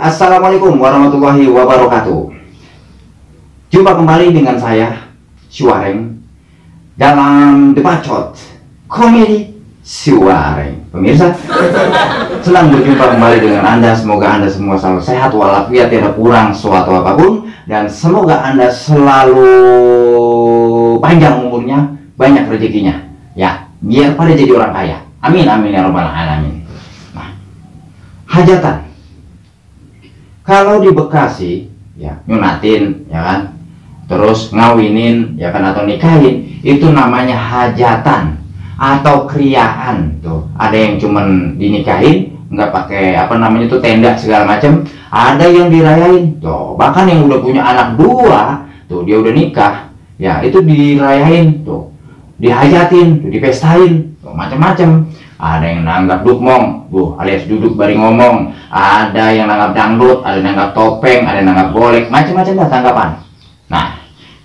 Assalamualaikum warahmatullahi wabarakatuh. Jumpa kembali dengan saya, Syuareng, dalam The Bacot Komedi Syuareng. Pemirsa, senang berjumpa kembali dengan Anda. Semoga Anda semua selalu sehat walafiat, tidak kurang suatu apapun, dan semoga Anda selalu panjang umurnya, banyak rezekinya, ya, biar pada jadi orang kaya. Amin amin ya rabbal alamin. Nah, hajatan. Kalau di Bekasi, ya, nyunatin, ya kan, terus ngawinin, ya kan, atau nikahin, itu namanya hajatan atau kriaan. Tuh, ada yang cuman dinikahin, nggak pakai apa namanya itu tenda segala macam. Ada yang dirayain, tuh, bahkan yang udah punya anak 2, tuh dia udah nikah, ya itu dirayain, tuh, dihajatin, tuh, dipestain, tuh, macam-macam. Ada yang nanggap dukmong, alias duduk bari ngomong. Ada yang nanggap dangdut, ada yang nanggap topeng, ada yang nanggap golek, macam-macam lah tanggapan. Nah,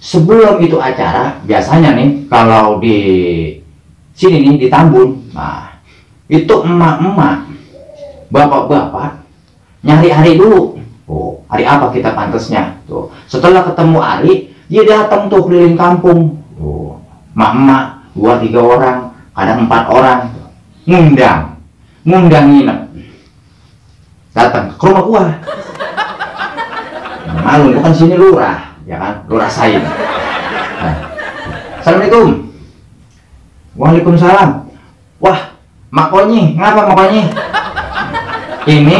sebelum itu acara, biasanya nih kalau di sini nih di Tambun, nah itu emak-emak, bapak-bapak nyari hari dulu. Oh, hari apa kita pantasnya? Tuh, setelah ketemu hari, dia datang tuh keliling kampung. Tuh, emak-emak 2-3 orang, kadang 4 orang. Ngundang nginep, datang ke rumah gua. Malu, bukan sini lurah, ya kan, lurah Said. Nah, Assalamualaikum. Waalaikumsalam. Wah, makonyi, ngapa makonyi? Ini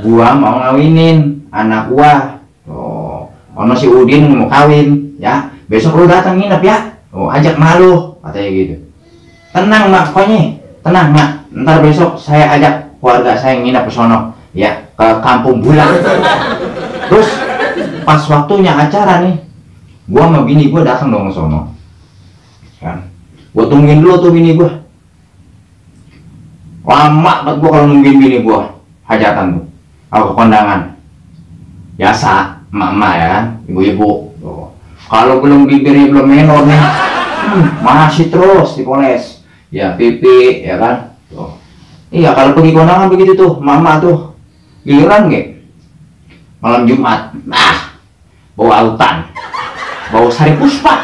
gua mau ngawinin anak gua. Oh, ono si Udin mau kawin, ya. Besok lu datang nginep ya. Oh, ajak malu, katanya gitu. Tenang makonyi. Tenang, Mak. Ntar besok saya ajak keluarga saya nginep ke sono, ya, ke Kampung Bulang. Terus pas waktunya acara nih, gua sama bini gua datang dong ke sono. Kan? Gua tungguin dulu tuh bini gua. Lama banget gua kalau nungguin bini gua hajatan tuh. Atau ke kondangan. Biasa, emak-emak ya kan, ibu-ibu. Kalau belum bibirnya belum menor nih, masih terus dipoles. Ya pipi, ya kan, tuh. Iya, kalau pergi kondangan begitu tuh mama tuh giliran nggak malam Jumat, bau autan, bau sari puspa,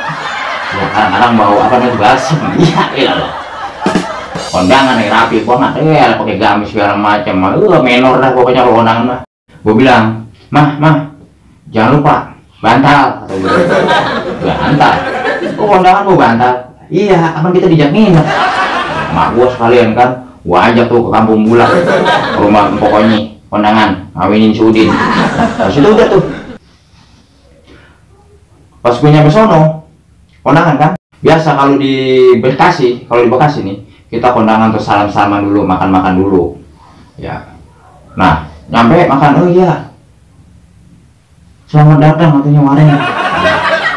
ya kadang-kadang bau apa namanya balsam. Iya loh, kondangan nih rapi banget, pakai gamis segala macam, menor dah pokoknya kalau kondangan mah. Gue bilang, mah jangan lupa bantal, atau gitu. Bantal, kondangan mau bantal. Iya, akan kita dijak nginep. Mak gua sekalian kan, gua ajak tuh ke Kampung Bulang, ke rumah pokoknya kondangan, ngawinin si Udin. Nah, situ udah tuh. Pas gue nyampe sono, kondangan kan. Biasa kalau di Bekasi, nih, kita kondangan tuh salam-salaman dulu, makan-makan dulu. Ya. Nah, nyampe makan, oh iya. Selamat datang katanya Wareng.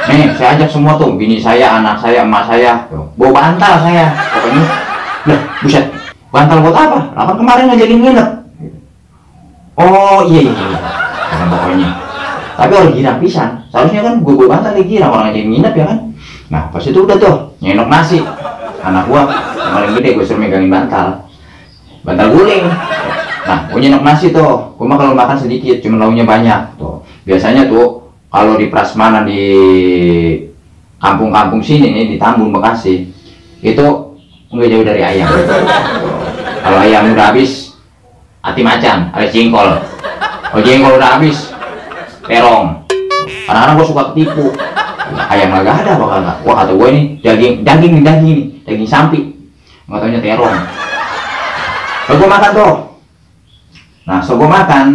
Nih, saya ajak semua tuh, bini saya, anak saya, emak saya, tuh. Bawa bantal saya, pokoknya. Lah, buset, bantal buat apa? Lah kan kemarin ngajakin nginep. Oh iya, kan pokoknya. Tapi orang girang pisan, seharusnya kan gue bawa bantal di girang, orang ngajakin nginep ya kan. Nah, pas itu udah tuh, nyenok nasi. Anak gua, yang paling gede, gue suruh megangin bantal guling. Nah, gue nyenok nasi tuh, gue mah kalau makan sedikit, cuma launya banyak. Tuh, biasanya tuh, kalau di prasmanan di kampung-kampung sini nih, di Tambun Bekasi, itu nggak jauh dari ayam. Kalau ayam udah habis, hati macan, ada jengkol. Kalau jengkol udah habis, terong. Kadang-kadang gue suka ketipu. Ayam nggak ada, bakal nggak. Wah, kata gue ini daging sapi. Nggak taunya terong. Lalu gue makan tuh. Nah, so gue makan,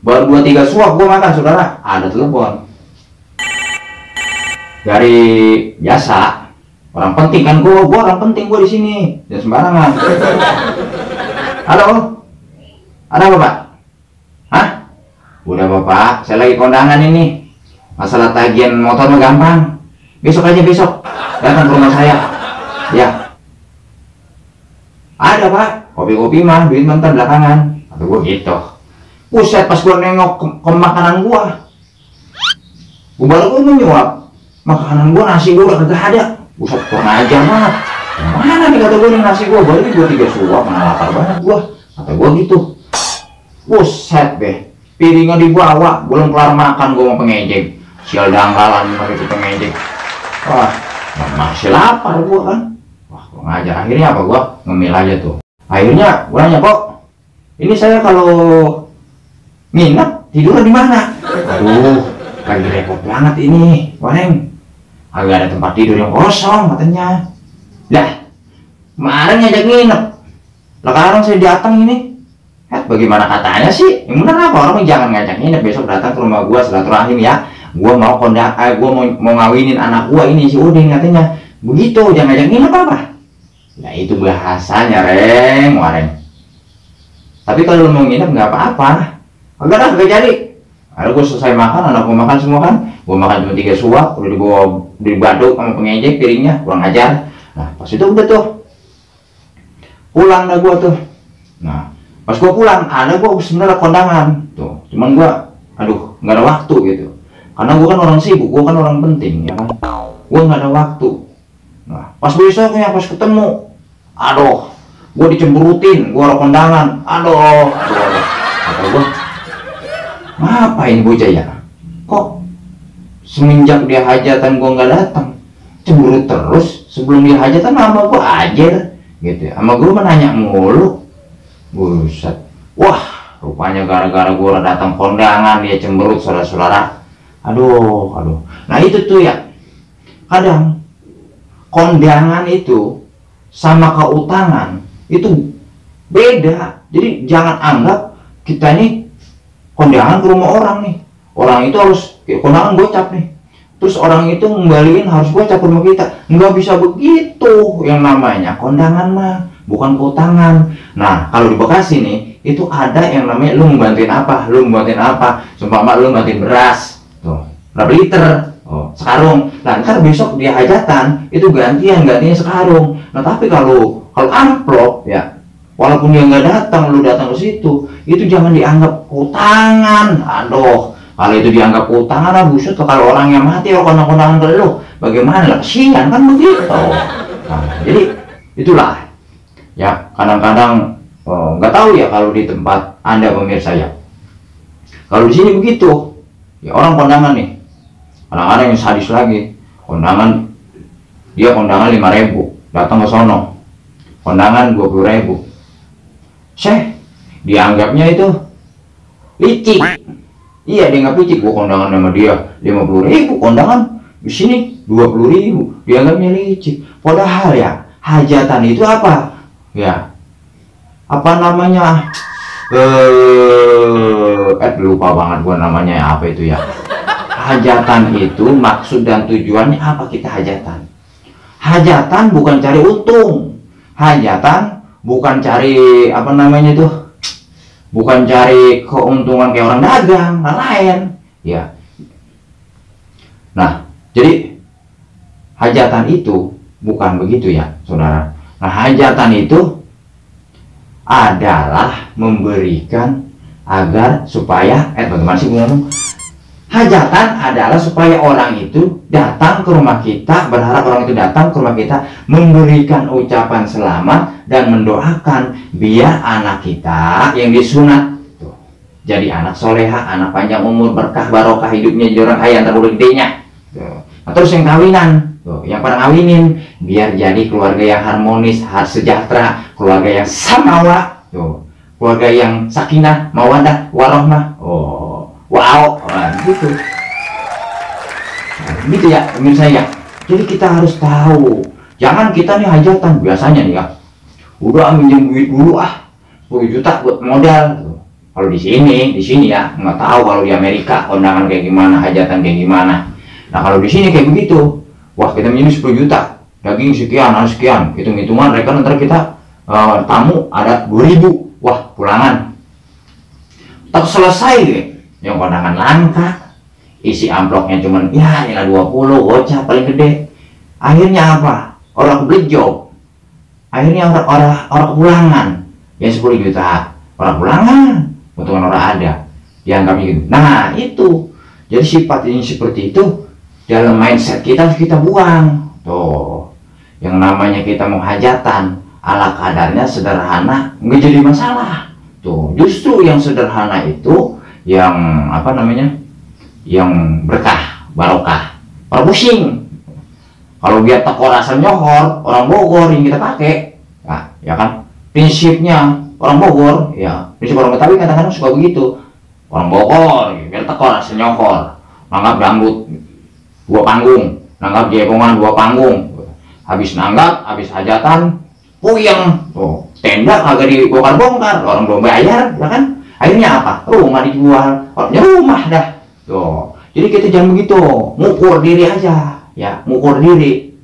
baru 2-3 suap gue makan, saudara, ada telepon dari biasa orang penting kan, gue orang penting gue di sini, dan sembarangan. Halo, ada apa Pak? Hah? Udah Bapak, saya lagi kondangan ini, masalah tagihan motor mah gampang, besok aja, besok datang ke rumah saya. Ya, ada Pak, kopi-kopi mah duit mentah belakangan, atau gue gitu. Buset, pas gue nengok ke makanan gue baru gue menyuap makanan gue, nasi gue udah kagak ada. Buset, kurang ajar banget. Mana nih kata gue nih nasi gue, baru gue 3 suap, mana lapar banget gue. Kata gue gitu. Buset deh, piringnya dibawa, belum kelar makan gue mau pengejek. Sial danggalan pakai pengejek. Wah, masih lapar gue kan. Wah, gue ngajar. Akhirnya apa, gue ngemil aja tuh. Akhirnya gue nanya, kok ini saya kalau nginep tidur di mana? Aduh, lagi repot banget ini, Wareng. Agak ada tempat tidur yang kosong katanya. Lah, kemarin ngajak nginep. Lah sekarang saya datang ini. Bagaimana katanya sih? Yang benar apa? Orang jangan ngajak nginep, besok datang ke rumah gua silaturahim ya. Gua mau gua mau ngawinin anak gua ini si Udin katanya. Begitu, jangan ngajak nginep apa? Nah itu bahasanya, Reng, Wareng. Tapi kalau lu mau nginep nggak apa-apa. Agak jadi. Lalu gua selesai makan, anak gua makan semua kan. Gua makan cuma 3 suap, udah dibawa dibaduk sama pengejek piringnya, kurang ajar. Nah pas itu udah tuh pulang dah gua tuh. Nah pas gua pulang, ada gua sebenarnya kondangan tuh, cuman gua aduh nggak ada waktu gitu, karena gua kan orang sibuk, gua kan orang penting ya kan, gua nggak ada waktu. Nah pas besoknya pas ketemu, aduh gua dicemberutin, gua orang kondangan, aduh kata gua ngapain bocah ya, kok semenjak dia hajatan gua nggak datang, cemberut terus. Sebelum dia hajatan sama gua aja gitu ya, sama gua menanya mulu. Buset, wah rupanya gara-gara gue datang kondangan dia cemberut, saudara-saudara. Aduh. Nah itu tuh ya, kadang kondangan itu sama keutangan itu beda. Jadi jangan anggap kita ini kondangan ke rumah orang nih, orang itu harus kondangan gocap nih, terus orang itu ngembaliin harus gocap ke rumah kita. Nggak bisa begitu. Yang namanya kondangan mah bukan keutangan. Nah kalau di Bekasi nih itu ada yang namanya lu membantuin apa, sumpah lu bantuin beras tuh berapa liter, sekarung. Nah ntar besok dia hajatan itu gantinya sekarung. Nah tapi kalau amplop ya, walaupun dia nggak datang, lu datang ke situ, itu jangan dianggap keutangan. Aduh, kalau itu dianggap keutangan lah buset. Kalau orang yang mati kondangan ke lu, bagaimana lah, kesian kan begitu. Nah, jadi itulah ya, kadang-kadang nggak tahu ya kalau di tempat Anda pemirsa ya. Kalau di sini begitu ya, orang kondangan nih, kadang-kadang yang sadis lagi, kondangan 5.000, datang ke sono kondangan 20.000. Dianggapnya itu licik. Iya, dia nggak licik. Gua kondangan sama dia 50.000, kondangan di sini 20.000, dianggapnya licik. Padahal ya hajatan itu apa? Ya, apa namanya? Lupa banget gua namanya apa itu ya. Hajatan itu maksud dan tujuannya apa kita hajatan? Hajatan bukan cari untung. Hajatan bukan cari apa namanya itu? Bukan cari keuntungan kayak orang dagang, lain. Ya. Nah, jadi hajatan itu bukan begitu ya, saudara. Nah, hajatan itu adalah memberikan agar supaya bagaimana sih ngomong? Hajatan adalah supaya orang itu datang ke rumah kita, berharap orang itu datang ke rumah kita, memberikan ucapan selamat dan mendoakan biar anak kita yang disunat tuh jadi anak soleha, anak panjang umur, berkah barokah hidupnya, jadi orang kaya yang terlalu gedenya. Nah, terus yang kawinan tuh, yang pada ngawinin biar jadi keluarga yang harmonis, sejahtera, keluarga yang samawa tuh, keluarga yang sakinah, mawadah, warohmah. Wow, gitu. Nah, gitu ya pemirsa ya. Jadi kita harus tahu, jangan kita nih hajatan biasanya nih ya, udah minjem duit dulu 10 juta buat modal. Kalau di sini ya, nggak tahu kalau di Amerika kondangan kayak gimana, hajatan kayak gimana. Nah kalau di sini kayak begitu, wah kita minjem 10 juta, daging sekian, hitung-hitungan, mereka ntar kita tamu ada 2.000, wah pulangan. Tak selesai deh, yang kondangan langka, isi amplopnya cuman ya 20, gocap paling gede. Akhirnya apa? Orang beli job. Akhirnya orang pulangan yang 10 juta, orang pulangan, untungan orang ada, dianggapnya gitu. Nah itu, jadi sifat ini seperti itu dalam mindset kita harus kita buang. Tuh, yang namanya kita mau hajatan ala kadarnya sederhana, nggak jadi masalah. Tuh, justru yang sederhana itu yang apa namanya, yang berkah, barokah. Kalau pusing, kalau biar teko rasa nyohor, orang Bogor yang kita pakai, nah, ya kan, prinsipnya orang Bogor, ya prinsip orang Betawi kadang-kadang suka begitu. Orang Bogor, ya, biar teko rasa nyohor, nanggap dangdut 2 panggung, nanggap jaipongan 2 panggung, habis nanggap, habis hajatan, puyeng, tuh tenda kagak dibongkar-bongkar, orang belum bayar, ya kan? Akhirnya apa? Rumah dijual, orangnya rumah dah. Tuh. Jadi kita jangan begitu, ngukur diri aja, ya, ngukur diri.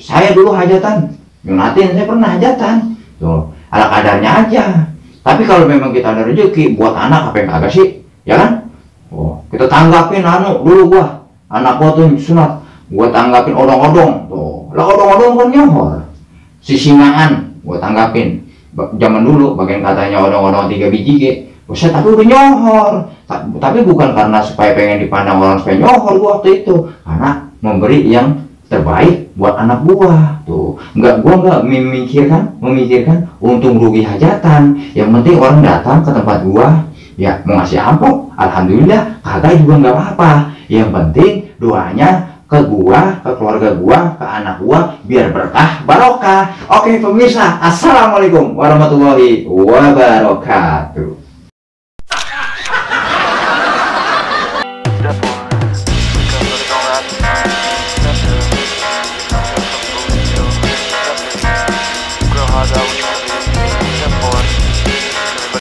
Saya dulu hajatan, Yunatin saya pernah hajatan, tuh, ala kadarnya aja. Tapi kalau memang kita ada rezeki buat anak, apa yang kagak sih, ya kan? Oh, kita tanggapin dulu anak gua tuh sunat, gua tanggapin odong-odong, tuh, lah odong-odong kan nyohor, sisingaan, gua tanggapin. Zaman dulu bagian katanya odong-odong 3 biji ke, saya tapi udah nyohor, tapi bukan karena supaya pengen dipandang orang supaya nyohor gua waktu itu, karena memberi yang terbaik buat anak gua tuh. Gua nggak memikirkan untung rugi hajatan, yang penting orang datang ke tempat gua ya mau ngasih amplop, alhamdulillah, kagak juga nggak apa-apa, yang penting doanya ke gua, ke keluarga gua, ke anak gua, biar berkah, barokah. Oke pemirsa, assalamualaikum warahmatullahi wabarakatuh.